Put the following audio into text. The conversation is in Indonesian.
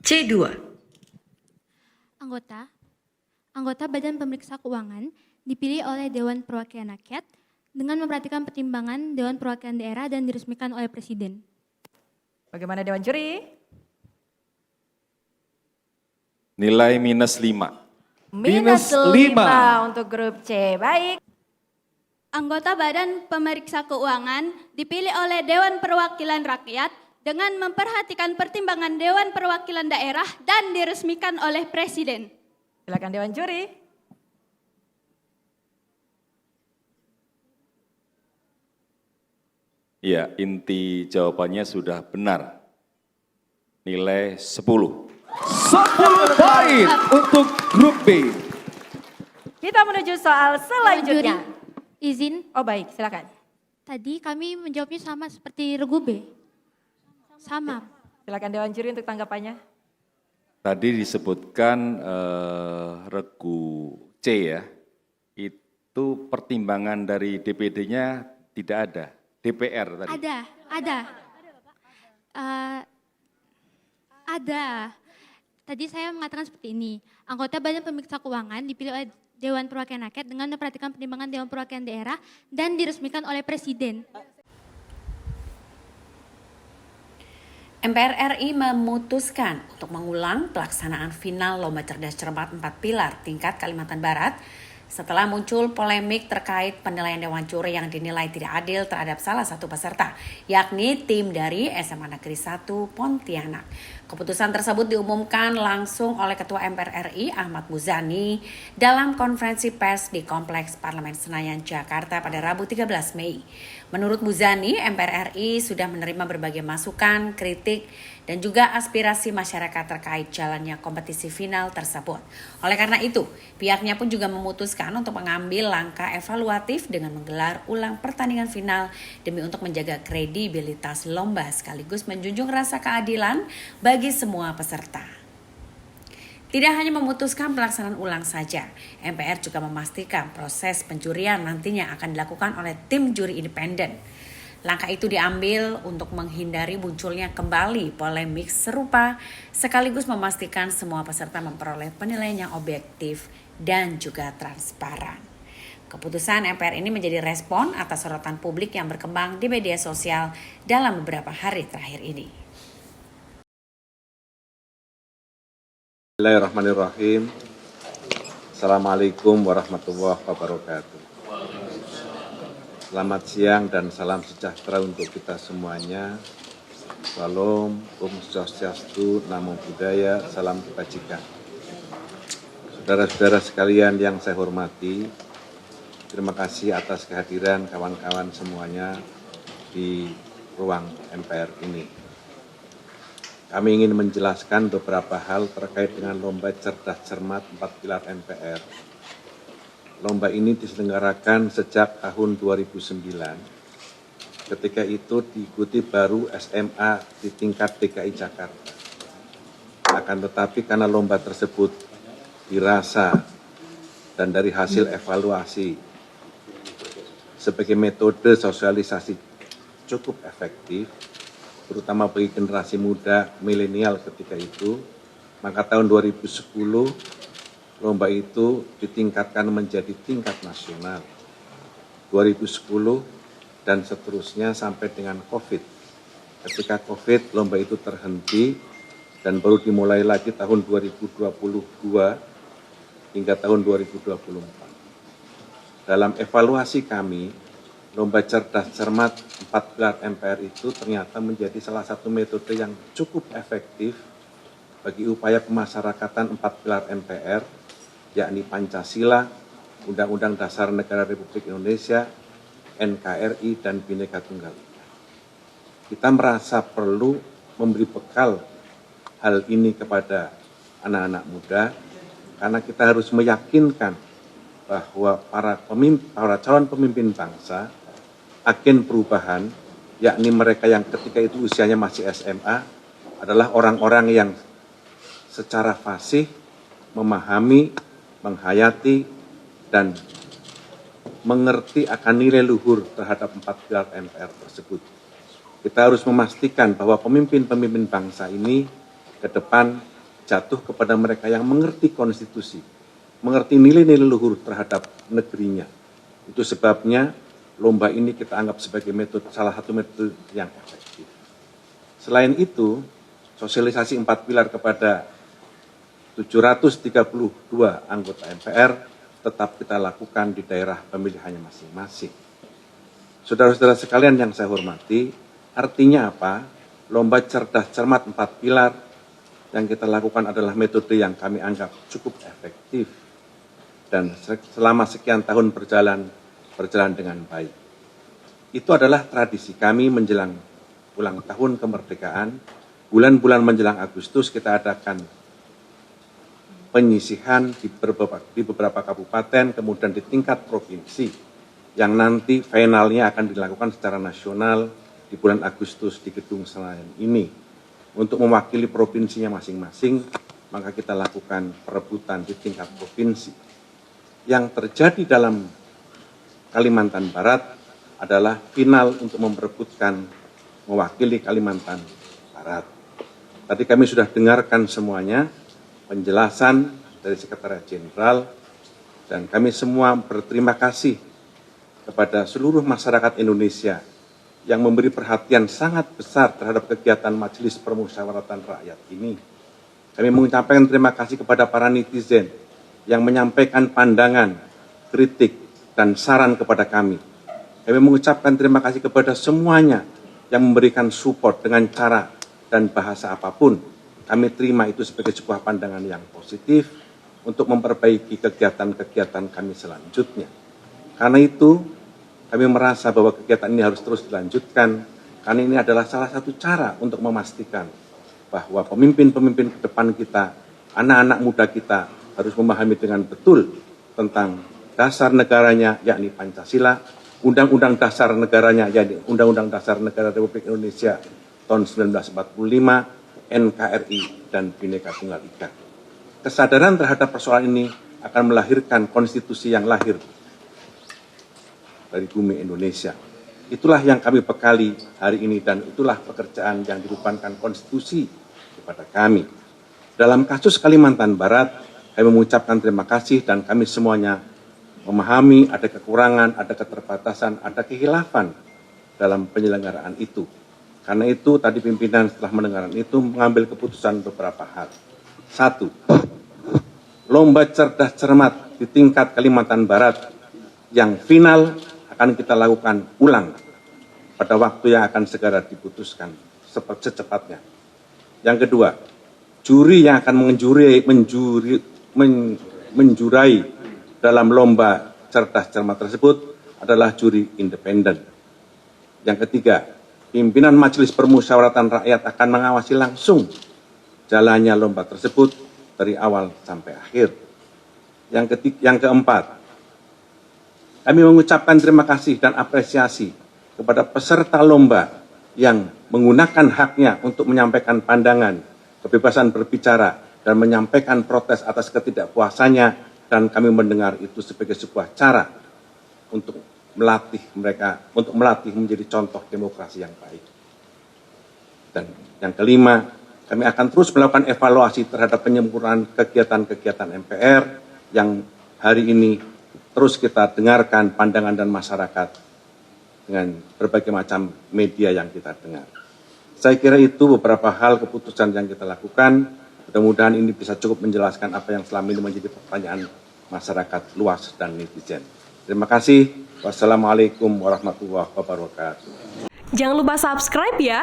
C2. Anggota Badan Pemeriksa Keuangan dipilih oleh Dewan Perwakilan Rakyat dengan memperhatikan pertimbangan Dewan Perwakilan Daerah dan diresmikan oleh Presiden. Bagaimana Dewan Juri? Nilai -5. Minus 5 untuk grup C. Baik. Anggota Badan Pemeriksa Keuangan dipilih oleh Dewan Perwakilan Rakyat dengan memperhatikan pertimbangan Dewan Perwakilan Daerah dan diresmikan oleh Presiden. Silakan Dewan Juri. Ya, inti jawabannya sudah benar. Nilai 10. 10 poin untuk grup B. Kita menuju soal selanjutnya. Izin, Oh baik, silakan. tadi kami menjawabnya sama seperti regu B. Sama. Silakan Dewan Juri untuk tanggapannya. Tadi disebutkan regu C ya, itu pertimbangan dari DPD-nya tidak ada, DPR tadi. Ada. Tadi saya mengatakan seperti ini. Anggota Badan Pemeriksa Keuangan dipilih oleh Dewan Perwakilan Rakyat dengan memperhatikan pertimbangan Dewan Perwakilan Daerah dan diresmikan oleh Presiden. MPR RI memutuskan untuk mengulang pelaksanaan final Lomba Cerdas Cermat 4 Pilar tingkat Kalimantan Barat setelah muncul polemik terkait penilaian Dewan Juri yang dinilai tidak adil terhadap salah satu peserta, yakni tim dari SMA Negeri 1 Pontianak. Keputusan tersebut diumumkan langsung oleh Ketua MPR RI Ahmad Muzani dalam konferensi pers di Kompleks Parlemen Senayan, Jakarta pada Rabu 13 Mei. Menurut Muzani, MPR RI sudah menerima berbagai masukan, kritik, dan juga aspirasi masyarakat terkait jalannya kompetisi final tersebut. Oleh karena itu, pihaknya pun juga memutuskan untuk mengambil langkah evaluatif dengan menggelar ulang pertandingan final demi untuk menjaga kredibilitas lomba sekaligus menjunjung rasa keadilan bagi semua peserta. Tidak hanya memutuskan pelaksanaan ulang saja, MPR juga memastikan proses penjurian nantinya akan dilakukan oleh tim juri independen. Langkah itu diambil untuk menghindari munculnya kembali polemik serupa sekaligus memastikan semua peserta memperoleh penilaian yang objektif dan juga transparan. Keputusan MPR ini menjadi respon atas sorotan publik yang berkembang di media sosial dalam beberapa hari terakhir ini. Bismillahirrahmanirrahim. Assalamualaikum warahmatullahi wabarakatuh. Selamat siang dan salam sejahtera untuk kita semuanya. Salam, Om Swastiastu, Namo Buddhaya, salam kebajikan. Saudara-saudara sekalian yang saya hormati, terima kasih atas kehadiran kawan-kawan semuanya di ruang MPR ini. Kami ingin menjelaskan beberapa hal terkait dengan Lomba Cerdas Cermat 4 Pilar MPR. Lomba ini diselenggarakan sejak tahun 2009. Ketika itu diikuti baru SMA di tingkat DKI Jakarta. Akan tetapi karena lomba tersebut dirasa dan dari hasil evaluasi sebagai metode sosialisasi cukup efektif, terutama bagi generasi muda milenial ketika itu, maka tahun 2010 lomba itu ditingkatkan menjadi tingkat nasional. 2010 dan seterusnya sampai dengan COVID. Ketika COVID, lomba itu terhenti dan baru dimulai lagi tahun 2022 hingga tahun 2024. Dalam evaluasi kami, Lomba Cerdas Cermat 4 Pilar MPR itu ternyata menjadi salah satu metode yang cukup efektif bagi upaya pemasyarakatan 4 Pilar MPR, yakni Pancasila, Undang-Undang Dasar Negara Republik Indonesia, NKRI, dan Bhinneka Tunggal Ika. Kita merasa perlu memberi bekal hal ini kepada anak-anak muda, karena kita harus meyakinkan bahwa para calon pemimpin bangsa, agen perubahan, yakni mereka yang ketika itu usianya masih SMA, adalah orang-orang yang secara fasih memahami, menghayati, dan mengerti akan nilai luhur terhadap 4 pilar MPR tersebut. Kita harus memastikan bahwa pemimpin-pemimpin bangsa ini ke depan jatuh kepada mereka yang mengerti konstitusi, mengerti nilai-nilai luhur terhadap negerinya. Itu sebabnya lomba ini kita anggap sebagai salah satu metode yang efektif. Selain itu, sosialisasi 4 pilar kepada 732 anggota MPR tetap kita lakukan di daerah pemilihannya masing-masing. Saudara-saudara sekalian yang saya hormati, artinya apa? Lomba cerdas cermat 4 pilar yang kita lakukan adalah metode yang kami anggap cukup efektif dan selama sekian tahun berjalan dengan baik. Itu adalah tradisi kami menjelang ulang tahun kemerdekaan. Bulan-bulan menjelang Agustus kita adakan penyisihan di beberapa kabupaten, kemudian di tingkat provinsi, yang nanti finalnya akan dilakukan secara nasional di bulan Agustus di Gedung Senayan ini. Untuk mewakili provinsinya masing-masing, maka kita lakukan perebutan di tingkat provinsi. Yang terjadi dalam Kalimantan Barat adalah final untuk memperebutkan mewakili Kalimantan Barat. Tadi kami sudah dengarkan semuanya, penjelasan dari Sekretariat Jenderal, dan kami semua berterima kasih kepada seluruh masyarakat Indonesia yang memberi perhatian sangat besar terhadap kegiatan Majelis Permusyawaratan Rakyat ini. Kami mengucapkan terima kasih kepada para netizen yang menyampaikan pandangan, kritik, dan saran kepada kami. Kami mengucapkan terima kasih kepada semuanya yang memberikan support dengan cara dan bahasa apapun. Kami terima itu sebagai sebuah pandangan yang positif untuk memperbaiki kegiatan-kegiatan kami selanjutnya. Karena itu, kami merasa bahwa kegiatan ini harus terus dilanjutkan, karena ini adalah salah satu cara untuk memastikan bahwa pemimpin-pemimpin ke depan kita, anak-anak muda kita harus memahami dengan betul tentang dasar negaranya, yakni Pancasila, Undang-Undang Dasar Negaranya, yakni Undang-Undang Dasar Negara Republik Indonesia tahun 1945, NKRI, dan Bhinneka Tunggal Ika. Kesadaran terhadap persoalan ini akan melahirkan konstitusi yang lahir dari bumi Indonesia. Itulah yang kami bekali hari ini dan itulah pekerjaan yang dibebankan konstitusi kepada kami. Dalam kasus Kalimantan Barat, kami mengucapkan terima kasih dan kami semuanya memahami ada kekurangan, ada keterbatasan, ada kehilafan dalam penyelenggaraan itu. Karena itu tadi pimpinan setelah mendengarkan itu mengambil keputusan beberapa hal. 1. Lomba cerdas cermat di tingkat Kalimantan Barat yang final akan kita lakukan ulang pada waktu yang akan segera diputuskan secepatnya. Yang kedua, juri yang akan menjurai dalam lomba cerdas cermat tersebut adalah juri independen. Yang ketiga, pimpinan Majelis Permusyawaratan Rakyat akan mengawasi langsung jalannya lomba tersebut dari awal sampai akhir. Yang keempat, kami mengucapkan terima kasih dan apresiasi kepada peserta lomba yang menggunakan haknya untuk menyampaikan pandangan, kebebasan berbicara, dan menyampaikan protes atas ketidakpuasannya, dan kami mendengar itu sebagai sebuah cara untuk melatih mereka, untuk melatih menjadi contoh demokrasi yang baik. Dan yang kelima, kami akan terus melakukan evaluasi terhadap penyempurnaan kegiatan-kegiatan MPR yang hari ini terus kita dengarkan pandangan dan masyarakat dengan berbagai macam media yang kita dengar. Saya kira itu beberapa hal keputusan yang kita lakukan. Mudah-mudahan ini bisa cukup menjelaskan apa yang selama ini menjadi pertanyaan masyarakat luas dan netizen. Terima kasih. Wassalamualaikum warahmatullahi wabarakatuh. Jangan lupa subscribe ya.